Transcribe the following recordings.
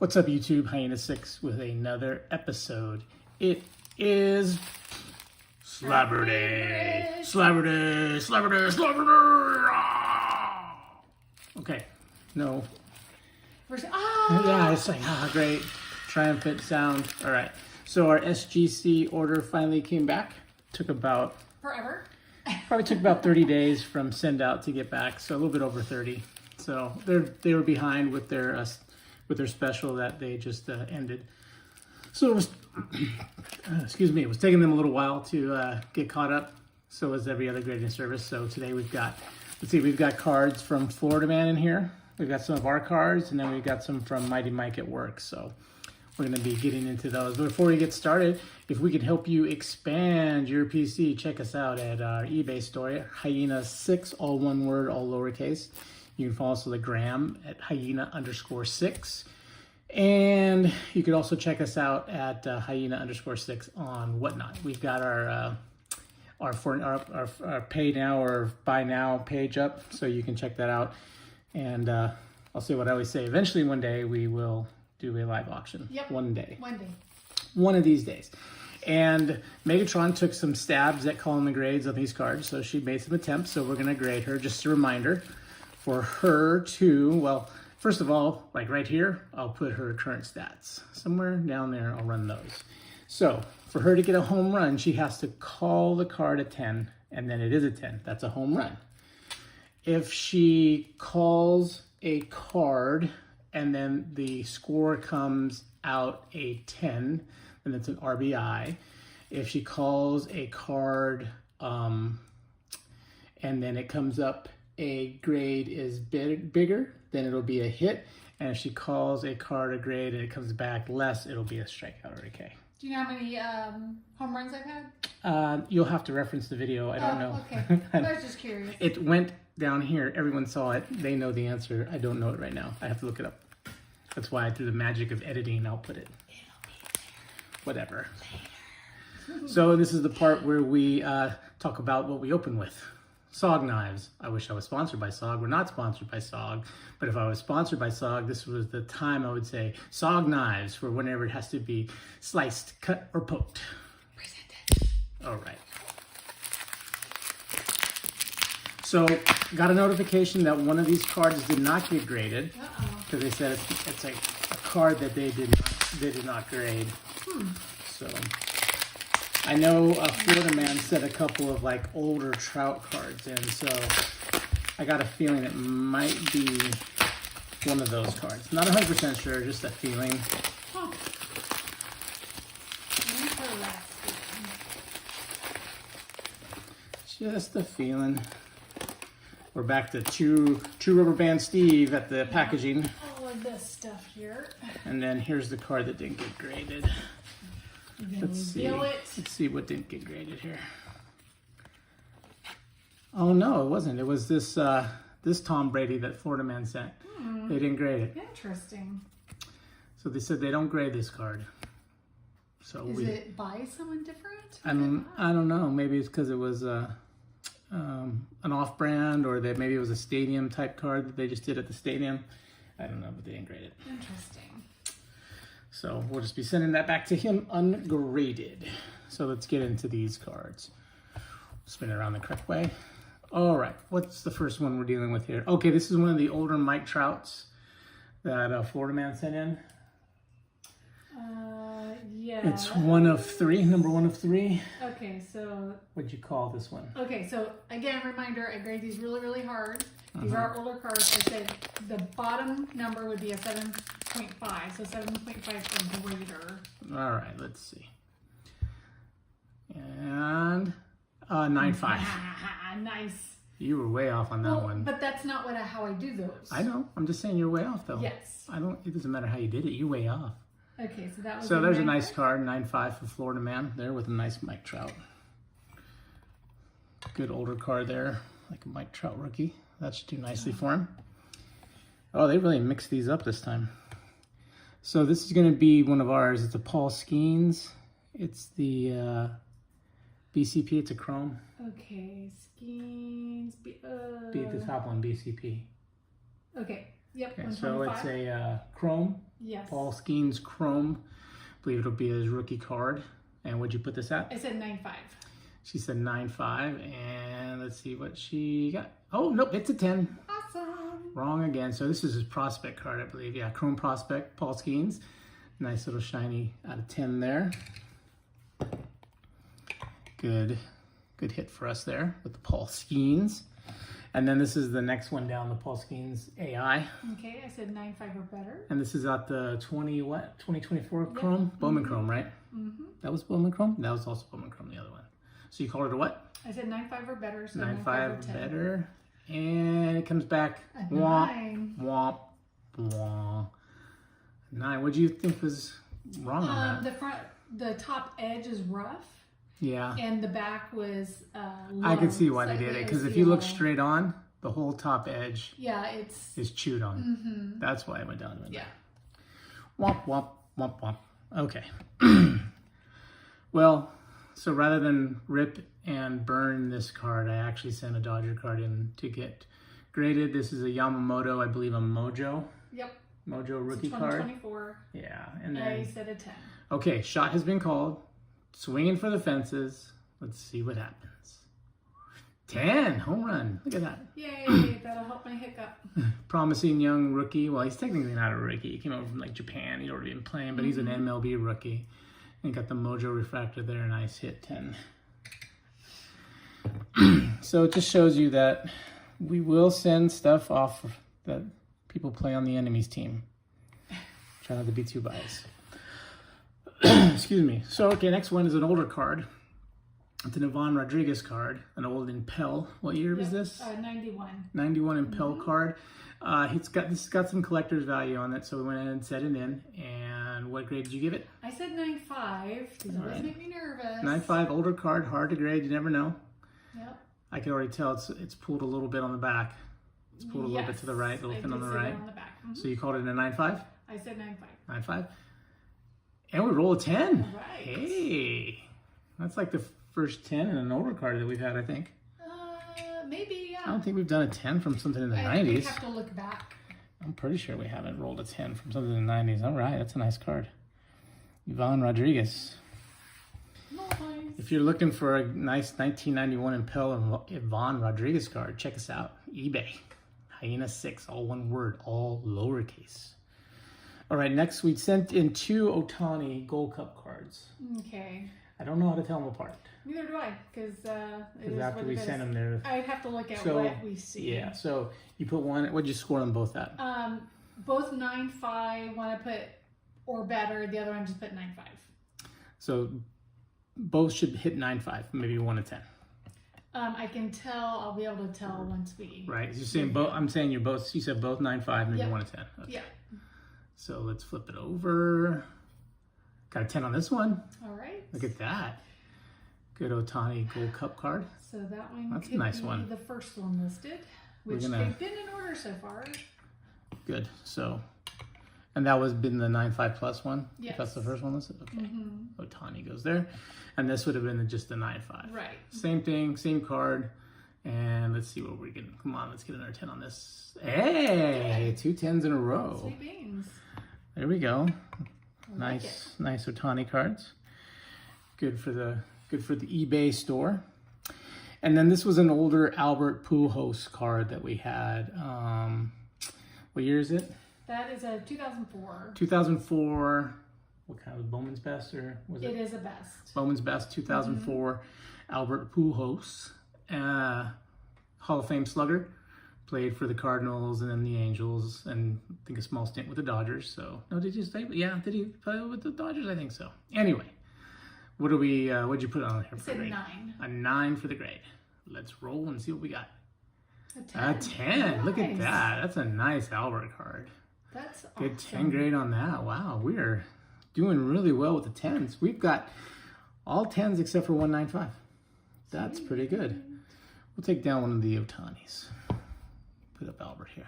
What's up, YouTube? Hyena 6 with another episode. It is SLABBERDAY. SLABBERDAY, SLABBERDAY, SLABBERDAY. Okay, no. Yeah, it's like, great. Triumphant sound. All right. So our SGC order finally came back. Took about... Forever? Probably took about 30 days from send out to get back. So a little bit over 30. So they were behind with their special that they just ended. So it was, excuse me, it was taking them a little while to get caught up. So as every other grading service. So today we've got, let's see, we've got cards from Florida Man in here. We've got some of our cards, and then we've got some from Mighty Mike at work. So we're going to be getting into those. But before we get started, if we can help you expand your PC, check us out at our eBay store, Hyena 6, all one word, all lowercase. You can follow us on the gram at hyena_6. And you could also check us out at hyena_6 on Whatnot. We've got our pay now or buy now page up, so you can check that out. And I'll say what I always say. Eventually, one day, we will do a live auction. Yep. One day. One day. One of these days. And Megatron took some stabs at calling the grades on these cards, so she made some attempts, so we're going to grade her. Just a reminder for her to, well, first of all, like right here, I'll put her current stats. Somewhere down there, I'll run those. So for her to get a home run, she has to call the card a 10, and then it is a 10. That's a home run. If she calls a card and then the score comes out a 10, then it's an RBI. If she calls a card and then it comes up a grade is bigger, then it'll be a hit. And if she calls a card a grade and it comes back less, it'll be a strikeout or a K. Do you know how many home runs I've had? You'll have to reference the video. I don't know. Okay. I was just curious. It went down here. Everyone saw it. They know the answer. I don't know it right now. I have to look it up. That's why through the magic of editing, I'll put it. It'll be there. Whatever. Later. So this is the part where we talk about what we open with. Sogknives. I wish I was sponsored by Sog. We're not sponsored by Sog. But if I was sponsored by Sog, this was the time I would say Sogknives for whenever it has to be sliced, cut, or poked. Presented. All right. So got a notification that one of these cards did not get graded. Because they said it's a card that they did not grade. So I know Florida Man said a couple of like older trout cards in, so I got a feeling it might be one of those cards. Not 100% sure, just a feeling. Huh. Just a feeling. We're back to True Rubber Band Steve at the packaging. All of this stuff here. And then here's the card that didn't get graded. Let's see. Let's see what didn't get graded here. Oh no, it wasn't. It was this this Tom Brady that Florida Man sent. They didn't grade it. Interesting. So they said they don't grade this card. So is it by someone different? I don't know. Maybe it's because it was an off-brand, or that maybe it was a stadium type card that they just did at the stadium. I don't know, but they didn't grade it. Interesting. So we'll just be sending that back to him ungraded. So let's get into these cards. Spin it around the correct way. All right, what's the first one we're dealing with here? Okay, this is one of the older Mike Trouts that Florida Man sent in. Yeah. It's one of three, number one of three. Okay, so... What'd you call this one? Okay, so again, reminder, I grade these really, really hard. These are older cards. I said the bottom number would be a 7.5, so 7.5 or greater. All right, let's see. And 9.5. Nice. You were way off on that one. But that's not how I do those. I know. I'm just saying you're way off, though. Yes. It doesn't matter how you did it. You're way off. Okay, so that was. So there's a nice card, 9.5 for Florida Man there with a nice Mike Trout. Good older card there, like a Mike Trout rookie. That should do nicely for him. Oh, they really mixed these up this time. So this is going to be one of ours. It's a Paul Skeens. It's the BCP. It's a chrome. Okay, Skeens. Be the top one, BCP. Okay, Yep. Okay, so it's a chrome. Yes. Paul Skeens chrome. I believe it'll be his rookie card. And what'd you put this at? I said 9.5. She said 9.5, and let's see what she got. Oh, nope, it's a 10. Awesome. Wrong again. So this is his prospect card, I believe. Yeah, Chrome Prospect, Paul Skeens. Nice little shiny out of 10 there. Good hit for us there with the Paul Skeens. And then this is the next one down, the Paul Skeens AI. Okay, I said 9.5 or better. And this is at the 2024 Chrome? Bowman Chrome, right? Mm-hmm. That was Bowman Chrome? That was also Bowman Chrome, the other one. So you called it a what? I said 9.5 or better. So 9.5 or 10. better. And it comes back. A Womp, 9. womp, womp. 9. What do you think was wrong on that? The top edge is rough. Yeah. And the back was low. I could see why they did it. Because if you look low. straight on, the whole top edge is chewed on. Mm-hmm. That's why it went down. Yeah. Womp, womp, womp, womp. Okay. Well, so rather than rip and burn this card, I actually sent a Dodger card in to get graded. This is a Yamamoto, I believe a Mojo. Yep. Mojo rookie it's card. 2024. Yeah. And then, I said a 10. okay, shot has been called. Swinging for the fences. Let's see what happens. 10, home run. Look at that. Yay, that'll help my hiccup. Promising young rookie. Well, he's technically not a rookie. He came over from like Japan. He'd already been playing, but he's an MLB rookie. And got the Mojo refractor there. Nice hit, 10. So it just shows you that we will send stuff off that people play on the enemy's team. Try not to be too biased. Excuse me. So, okay, next one is an older card. It's an Ivan Rodriguez card, an old Impel. What year was this? 91. 91 Impel card. This has got some collector's value on it, so we went ahead and set it in. And what grade did you give it? I said 9.5 because it does make me nervous. 9.5, older card, hard to grade. You never know. Yep. I can already tell it's pulled a little bit on the back. It's pulled a little bit to the right, a little thin on the right. On the back. Mm-hmm. So you called it a 9.5? I said 9.5. 9.5. And we roll a 10. Right. Hey. That's like the first 10 in an older card that we've had, I think. Maybe, yeah. I don't think we've done a 10 from something in the 90s. I think we have to look back. I'm pretty sure we haven't rolled a 10 from something in the 90s. All right, that's a nice card. Ivan Rodriguez. Nice. If you're looking for a nice 1991 Impel Ivan Rodriguez card, check us out. eBay. Hyena 6, all one word, all lowercase. All right, next we sent in 2 Ohtani Gold Cup cards. Okay. I don't know how to tell them apart. Neither do I, because after we sent them there, I'd have to look at what we see. Yeah, so you put one. What'd you score them both at? Both 9.5. One I put or better. The other one just put 9.5. So both should hit 9.5, maybe 1 to 10. I can tell. I'll be able to tell once we. Right. You're saying both. I'm saying you're both. You said both 9.5, maybe 1 to 10. Okay. Yeah. So let's flip it over. Got a 10 on this one. All right. Look at that. Good Ohtani Gold Cup card. So that one That's a could nice be one. the first one listed, which they've been in order so far. Good. So, and that was been the 9.5 plus one? Yes. That's the first one listed? Okay. Ohtani goes there. And this would have been just the 9.5. Right. Same thing, same card. And let's see what we're getting. Come on, let's get another 10 on this. Hey, 2 10s in a row. Sweet beans. There we go. Like Nice Ohtani cards. Good for the eBay store. And then this was an older Albert Pujols card that we had. What year is it? That is a 2004. 2004. What kind of Bowman's Best or was it? It is a best. Bowman's Best 2004. Albert Pujols, Hall of Fame slugger. Played for the Cardinals and then the Angels, and I think a small stint with the Dodgers. So, no, did you stay? Yeah, did he play with the Dodgers? I think so. Anyway, what'd you put on here for I said grade? 9. A 9 for the grade. Let's roll and see what we got. A 10. A 10. Nice. Look at that. That's a nice Albert card. That's awesome. Good 10 grade on that. Wow, we are doing really well with the 10s. We've got all 10s except for 195. That's pretty good. We'll take down one of the Ohtanis. Put up Albert here.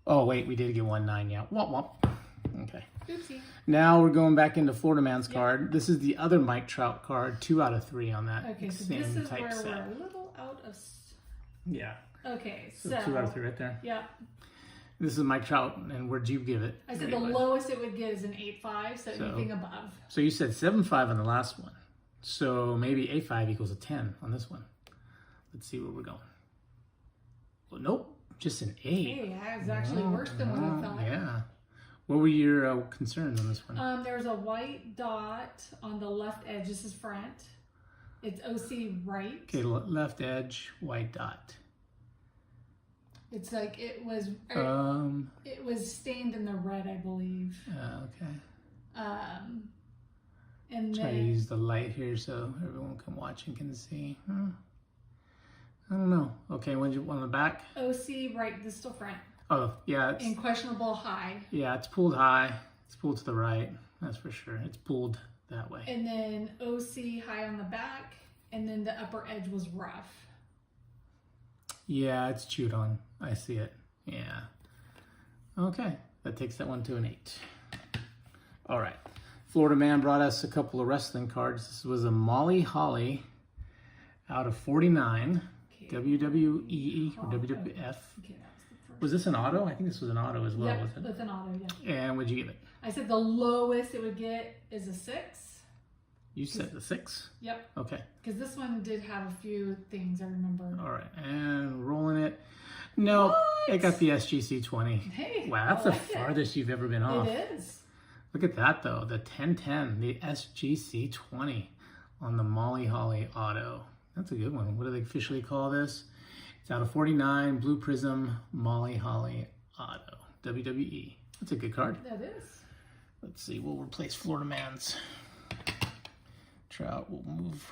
Oh, wait, we did get 1-9, yeah. Womp womp. Okay. Oopsie. Now we're going back into Florida Man's card. This is the other Mike Trout card. 2 out of 3 on that. Okay, so same this is type where set. we're a little out of... Yeah. Okay, So so... 2 out of 3 right there. Yeah. This is Mike Trout, and where'd you give it? I said the lowest it would get is an 8.5, so anything above. So you said 7.5 on the last one. So maybe 8.5 equals a 10 on this one. Let's see where we're going. Well, nope, just an 8. Hey, that was actually worse than what I thought. Yeah. What were your concerns on this one? There's a white dot on the left edge. This is front. It's OC right. Okay, left edge, white dot. It's like it was stained in the red, I believe. Okay. And Try to then use the light here so everyone can watch and can see. I don't know. Okay, when'd you on the back? OC right, distal front. Oh, yeah. It's, and questionable high. Yeah, it's pulled high. It's pulled to the right. That's for sure. It's pulled that way. And then OC high on the back, and then the upper edge was rough. Yeah, it's chewed on. I see it. Yeah. Okay, that takes that one to an 8. All right. Florida Man brought us a couple of wrestling cards. This was a Molly Holly out of 49. Okay. WWE or WWF. Okay, was this an auto? I think this was an auto as well, was it? With an auto, yeah. And what'd you give it? I said the lowest it would get is a 6. You said the 6? Yep. Okay. Because this one did have a few things I remember. All right, and rolling it. No, it got the SGC 20. Hey, wow, that's the farthest you've ever been off. It is. Look at that though, the 1010, the SGC 20 on the Molly Holly auto. That's a good one. What do they officially call this? It's out of 49, Blue Prism, Molly Holly auto, WWE. That's a good card. That is. Let's see, we'll replace Florida Man's Trout. We'll move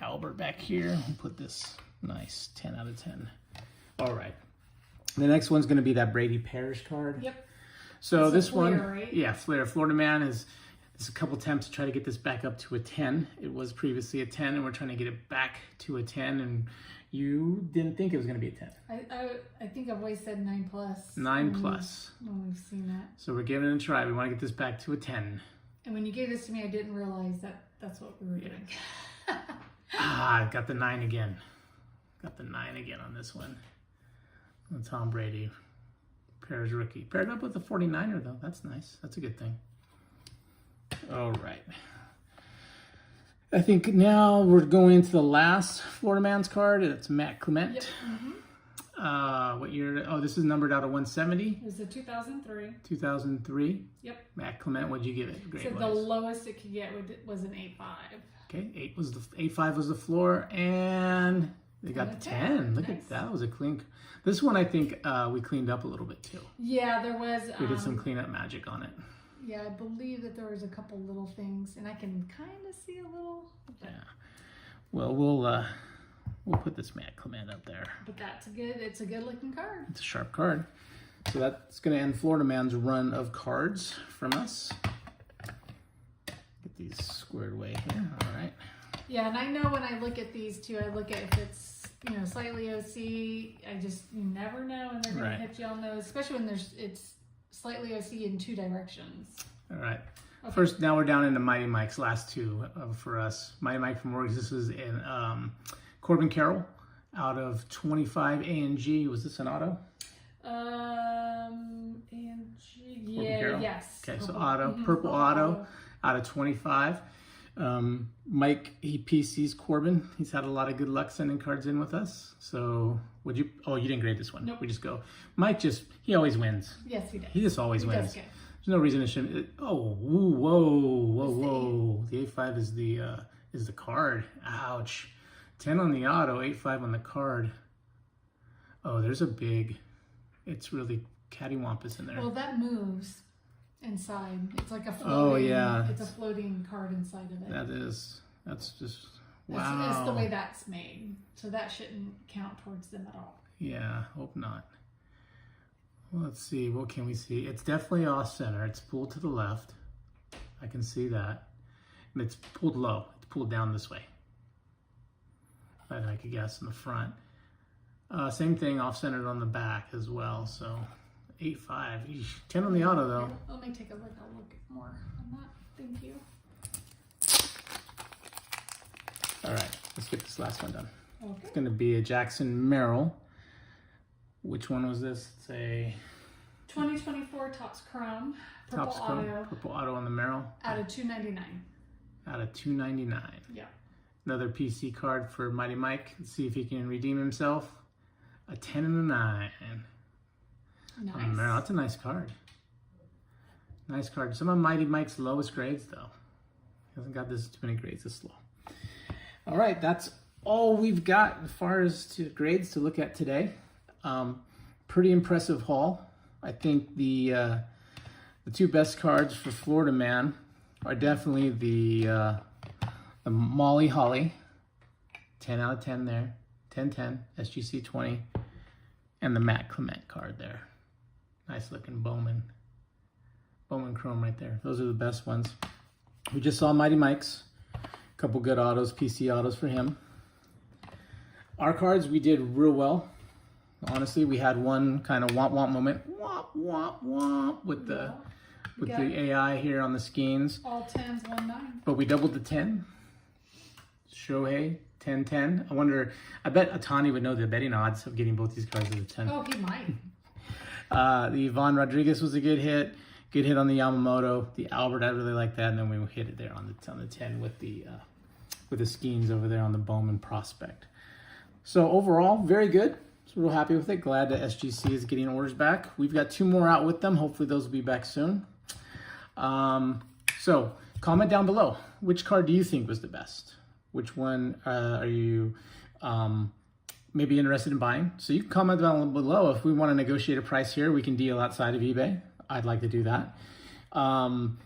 Albert back here and put this nice 10 out of 10. All right. The next one's going to be that Brady Parrish card. Yep. So this Flair, one, right? Yeah, Flair. Florida Man is a couple attempts to try to get this back up to a 10. It was previously a 10, and we're trying to get it back to a 10, and you didn't think it was going to be a 10. I think I've always said 9+. 9+. When we've seen that. So we're giving it a try. We want to get this back to a 10. And when you gave this to me, I didn't realize that that's what we were doing. I got the 9 again. Got the 9 again on this one. And Tom Brady, Parrish rookie. Paired up with the 49er though. That's nice. That's a good thing. All right. I think now we're going to the last Florida Man's card. It's Matt Clement. Yep. Mm-hmm. What year? Oh, this is numbered out of 170. It was a 2003. 2003. Yep. Matt Clement, what'd you give it? So the lowest it could get was an 8.5. Okay, 8.5 was the floor, and they got the 10. Look at that. That was a clean. This one I think we cleaned up a little bit too. Yeah, there was. We did some cleanup magic on it. Yeah, I believe that there was a couple little things, and I can kind of see a little. Yeah. Well, we'll put this Matt Clement up there. But it's a good looking card. It's a sharp card. So that's going to end Florida Man's run of cards from us. Get these squared away here. All right. Yeah, and I know when I look at these too, I look at if it's slightly OC. You never know, and they're going to hit you on those, especially when it's slightly OC in 2 directions. All right. Okay. First, now we're down into Mighty Mike's last 2 for us. Mighty Mike from Morgs. This was in Corbin Carroll out of 25 A&G. Was this an auto? A&G. Yeah. Yes. Okay, so auto, purple auto out of 25. Mike, he PC's Corbin. He's had a lot of good luck sending cards in with us. So would you? Oh, you didn't grade this one. Nope. We just go. Mike he always wins. Yes, he does. He just always wins. Does good. There's no reason to shouldn't. Oh, whoa. The 8.5 is the card. Ouch. 10 on the auto, 8.5 on the card. Oh, there's a big. It's really cattywampus in there. Well, that moves inside. It's like a floating. Oh yeah. It's a floating card inside of it. That's just wow. That's the way that's made. So that shouldn't count towards them at all. Yeah, hope not. Well, let's see. What can we see? It's definitely off center. It's pulled to the left. I can see that. And it's pulled low. It's pulled down this way. I could guess in the front. Same thing, off centered on the back as well. So 8.5. 10 on the auto though. Let me take a look. I'll look more on that. Thank you. All right, let's get this last one done. Okay. It's going to be a Jackson Merrill. Which one was this? It's a 2024 Topps Chrome. Purple Topps Chrome, Auto. purple auto on the Merrill. Out of $2.99. Out of $2.99. Yeah. Another PC card for Mighty Mike. Let's see if he can redeem himself. A 10 and a 9. Nice. On the Merrill. That's a nice card. Nice card. Some of Mighty Mike's lowest grades, though. He hasn't got this too many grades this low. All right, that's all we've got as far as grades to look at today. Pretty impressive haul. I think the two best cards for Florida Man are definitely the Molly Holly, 10 out of 10 there, 10-10, SGC 20, and the Matt Clement card there. Nice looking Bowman Chrome right there. Those are the best ones. We just saw Mighty Mike's. A couple good autos, PC autos for him. Our cards, we did real well. Honestly, we had one kind of womp moment, womp with the AI here on the skeins. All 10s, 1-9. But we doubled the 10. Shohei, 10-10. I bet Atani would know the betting odds of getting both these cards as a 10. Oh, he might. The Yvonne Rodriguez was a good hit. Good hit on the Yamamoto. The Albert, I really like that. And then we hit it there on the 10 with the skeins over there on the Bowman Prospect. So overall, very good. So real happy with it. Glad that SGC is getting orders back. We've got 2 more out with them. Hopefully those will be back soon. So comment down below. Which card do you think was the best? Which one are you maybe interested in buying? So you can comment down below. If we want to negotiate a price here, we can deal outside of eBay. I'd like to do that. Comment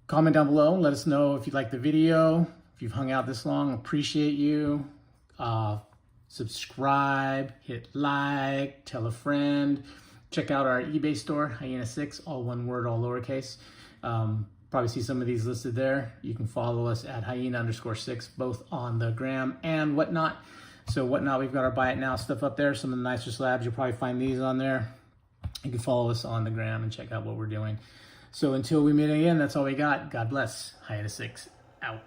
down below. Let us know if you like the video. If you've hung out this long, appreciate you. Subscribe, hit like, tell a friend. Check out our eBay store, Hyena 6, all one word, all lowercase. Probably see some of these listed there. You can follow us at Hyena_6, both on the gram and Whatnot. So Whatnot, we've got our Buy It Now stuff up there. Some of the nicer slabs, you'll probably find these on there. You can follow us on the gram and check out what we're doing. So until we meet again, that's all we got. God bless. Hyena 6 out.